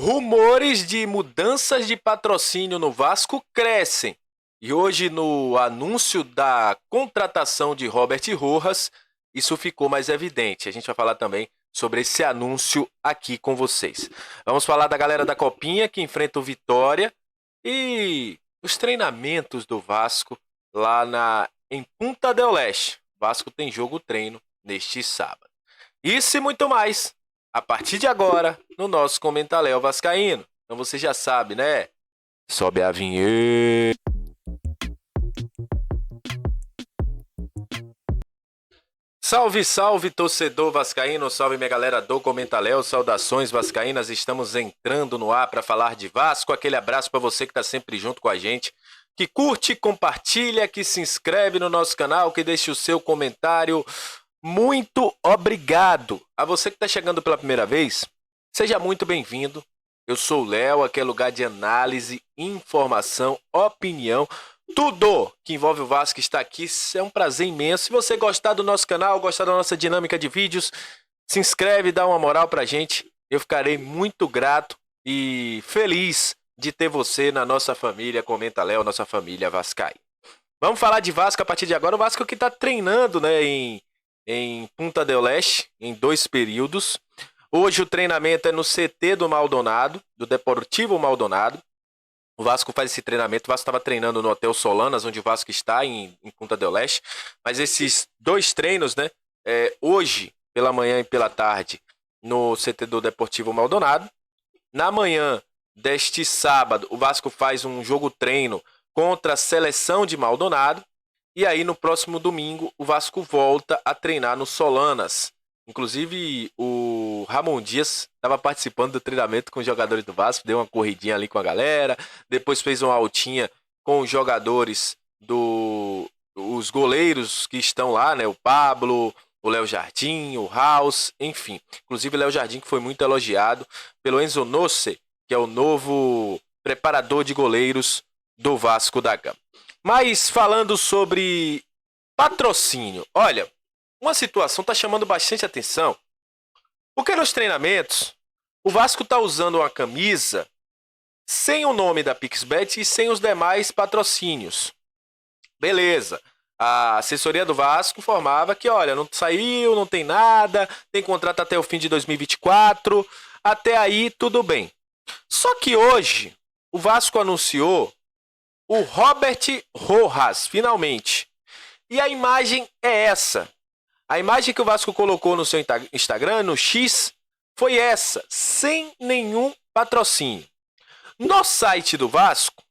Rumores de mudanças de patrocínio no Vasco crescem. E hoje, no anúncio da contratação de Robert Rojas, isso ficou mais evidente. A gente vai falar também sobre esse anúncio aqui com vocês. Vamos falar da galera da Copinha que enfrenta o Vitória e os treinamentos do Vasco lá em Punta del Este. O Vasco tem jogo-treino neste sábado. Isso e muito mais a partir de agora no nosso Comentaléu Vascaíno. Então você já sabe, né? Sobe a vinheta. Salve, salve, torcedor vascaíno, salve minha galera do Comentaléu, saudações vascaínas, estamos entrando no ar para falar de Vasco, aquele abraço para você que está sempre junto com a gente, que curte, compartilha, que se inscreve no nosso canal, que deixa o seu comentário. Muito obrigado a você que está chegando pela primeira vez, seja muito bem-vindo. Eu sou o Léo, aqui é lugar de análise, informação, opinião. Tudo que envolve o Vasco está aqui, é um prazer imenso. Se você gostar do nosso canal, gostar da nossa dinâmica de vídeos, se inscreve, dá uma moral pra gente. Eu ficarei muito grato e feliz de ter você na nossa família Comentaléu, nossa família Vascaí. Vamos falar de Vasco a partir de agora. O Vasco que está treinando, né, em Punta del Este, em 2 períodos. Hoje o treinamento é no CT do Maldonado, do Deportivo Maldonado. O Vasco faz esse treinamento, o Vasco estava treinando no Hotel Solanas, onde o Vasco está, em Punta del Este. Mas esses 2 treinos, né, hoje, pela manhã e pela tarde, no CT do Deportivo Maldonado. Na manhã deste sábado, o Vasco faz um jogo-treino contra a seleção de Maldonado. E aí, no próximo domingo, o Vasco volta a treinar no Solanas. Inclusive, o Ramon Dias estava participando do treinamento com os jogadores do Vasco, deu uma corridinha ali com a galera, depois fez uma altinha com os jogadores os goleiros que estão lá, né? O Pablo, o Léo Jardim, o House, enfim. Inclusive, o Léo Jardim que foi muito elogiado pelo Enzo Noce, que é o novo preparador de goleiros do Vasco da Gama. Mas falando sobre patrocínio, olha, uma situação está chamando bastante atenção, porque nos treinamentos o Vasco está usando uma camisa sem o nome da Pixbet e sem os demais patrocínios. Beleza, a assessoria do Vasco informava que, olha, não saiu, não tem nada, tem contrato até o fim de 2024, até aí tudo bem. Só que hoje o Vasco anunciou o Robert Rojas, finalmente. E a imagem é essa. A imagem que o Vasco colocou no seu Instagram, no X, foi essa, sem nenhum patrocínio. No site do Vasco,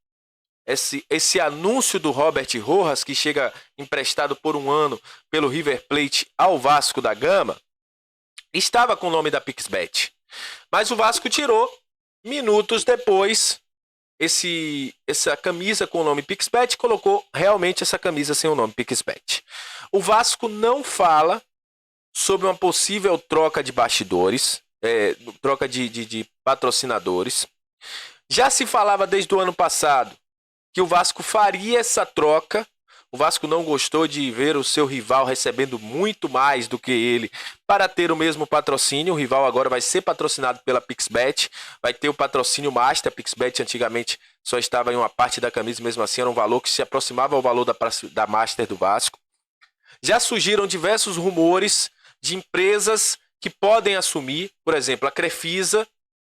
esse anúncio do Robert Rojas, que chega emprestado por 1 ano pelo River Plate ao Vasco da Gama, estava com o nome da Pixbet. Mas o Vasco tirou, minutos depois, essa camisa com o nome Pixbet, colocou realmente essa camisa sem o nome Pixbet. O Vasco não fala sobre uma possível troca de bastidores, troca de patrocinadores. Já se falava desde o ano passado que o Vasco faria essa troca. O Vasco não gostou de ver o seu rival recebendo muito mais do que ele para ter o mesmo patrocínio. O rival agora vai ser patrocinado pela Pixbet, vai ter o patrocínio Master. A Pixbet antigamente só estava em uma parte da camisa, mesmo assim era um valor que se aproximava ao valor da Master do Vasco. Já surgiram diversos rumores de empresas que podem assumir, por exemplo, a Crefisa,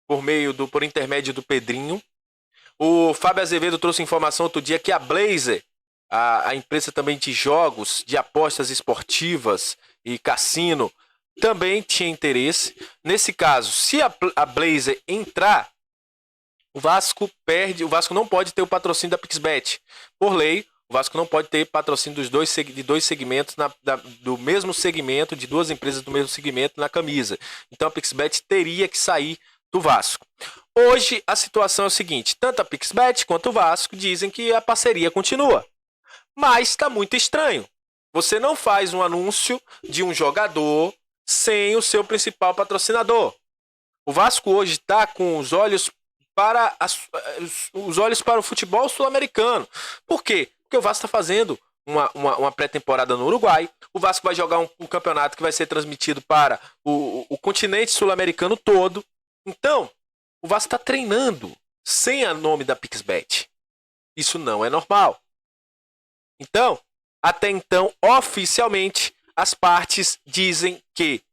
por intermédio do Pedrinho. O Fábio Azevedo trouxe informação outro dia que a Blazer, a empresa também de jogos, de apostas esportivas e cassino, também tinha interesse. Nesse caso, se a Blazer entrar, o Vasco perde, o Vasco não pode ter o patrocínio da Pixbet. Por lei, o Vasco não pode ter patrocínio de 2 segmentos, do mesmo segmento, de 2 empresas do mesmo segmento na camisa. Então a Pixbet teria que sair do Vasco. Hoje a situação é o seguinte, tanto a Pixbet quanto o Vasco dizem que a parceria continua. Mas está muito estranho. Você não faz um anúncio de um jogador sem o seu principal patrocinador. O Vasco hoje está com os olhos para o futebol sul-americano. Por quê? Porque o Vasco está fazendo uma pré-temporada no Uruguai. O Vasco vai jogar um campeonato que vai ser transmitido para o continente sul-americano todo. Então, o Vasco está treinando sem o nome da Pixbet. Isso não é normal. Então, até então, oficialmente, as partes dizem que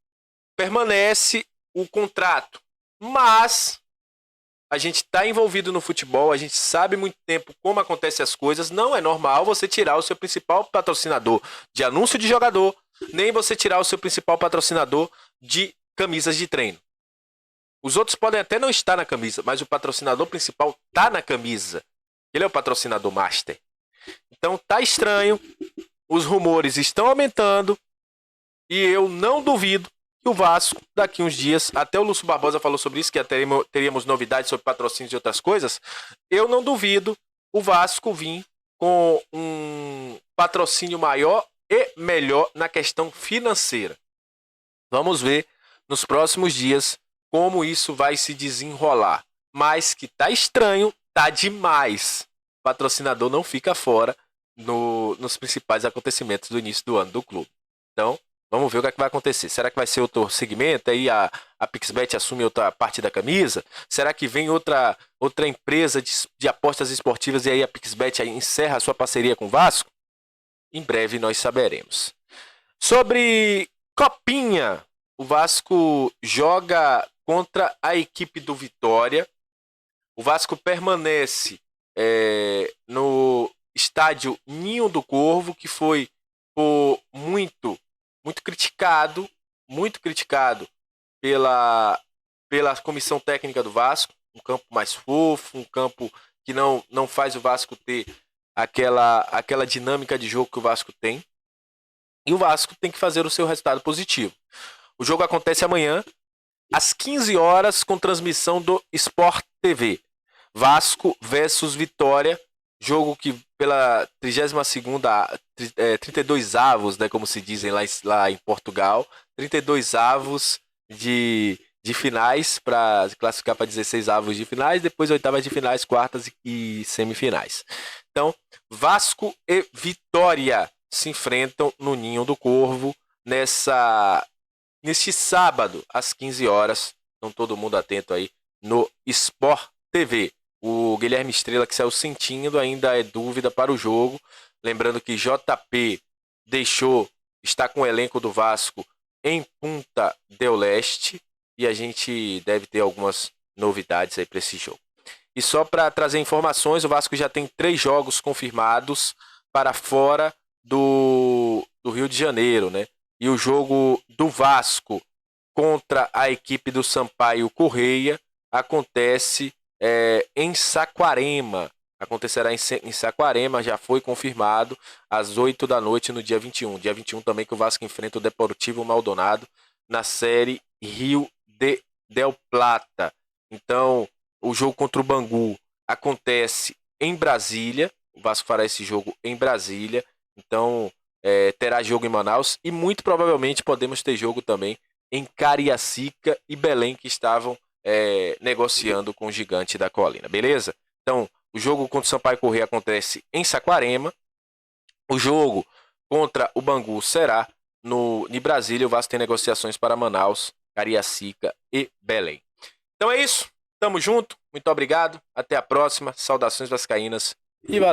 permanece o contrato, mas a gente está envolvido no futebol, a gente sabe muito tempo como acontecem as coisas, não é normal você tirar o seu principal patrocinador de anúncio de jogador, nem você tirar o seu principal patrocinador de camisas de treino. Os outros podem até não estar na camisa, mas o patrocinador principal está na camisa. Ele é o patrocinador master. Então tá estranho, os rumores estão aumentando e eu não duvido que o Vasco, daqui uns dias, até o Lúcio Barbosa falou sobre isso, que teríamos novidades sobre patrocínios e outras coisas, eu não duvido o Vasco vir com um patrocínio maior e melhor na questão financeira. Vamos ver nos próximos dias como isso vai se desenrolar. Mas que tá estranho, tá demais. O patrocinador não fica fora nos principais acontecimentos do início do ano do clube. Então, vamos ver o que é que vai acontecer. Será que vai ser outro segmento? Aí a Pixbet assume outra parte da camisa? Será que vem outra empresa de apostas esportivas e aí a Pixbet aí encerra a sua parceria com o Vasco? Em breve nós saberemos. Sobre Copinha, o Vasco joga contra a equipe do Vitória. O Vasco permanece no estádio Ninho do Corvo, que foi muito criticado pela comissão técnica do Vasco. Um campo mais fofo, um campo que não faz o Vasco ter aquela dinâmica de jogo que o Vasco tem. E o Vasco tem que fazer o seu resultado positivo. O jogo acontece amanhã, às 15 horas, com transmissão do Sport TV. Vasco versus Vitória, jogo que pela 32ª, 32 avos, né, como se dizem lá em Portugal, 32 avos de finais, para classificar para 16 avos de finais, depois oitavas de finais, quartas e semifinais. Então, Vasco e Vitória se enfrentam no Ninho do Corvo neste sábado, às 15 horas. Então, todo mundo atento aí no Sport TV. O Guilherme Estrela, que saiu sentindo, ainda é dúvida para o jogo. Lembrando que JP está com o elenco do Vasco em Punta del Este. E a gente deve ter algumas novidades aí para esse jogo. E só para trazer informações, o Vasco já tem 3 jogos confirmados para fora do Rio de Janeiro, né? E o jogo do Vasco contra a equipe do Sampaio Correia acontece em Saquarema. Acontecerá em Saquarema, já foi confirmado, às 8 da noite no dia 21. Dia 21 também que o Vasco enfrenta o Deportivo Maldonado na Série Rio del Plata. Então, o jogo contra o Bangu acontece em Brasília. O Vasco fará esse jogo em Brasília. Então, terá jogo em Manaus. E muito provavelmente podemos ter jogo também em Cariacica e Belém, que estavam negociando com o Gigante da Colina. Beleza? Então, o jogo contra o Sampaio Corrêa acontece em Saquarema. O jogo contra o Bangu será em Brasília. O Vasco tem negociações para Manaus, Cariacica e Belém. Então é isso. Tamo junto. Muito obrigado. Até a próxima. Saudações vascaínas. E valeu.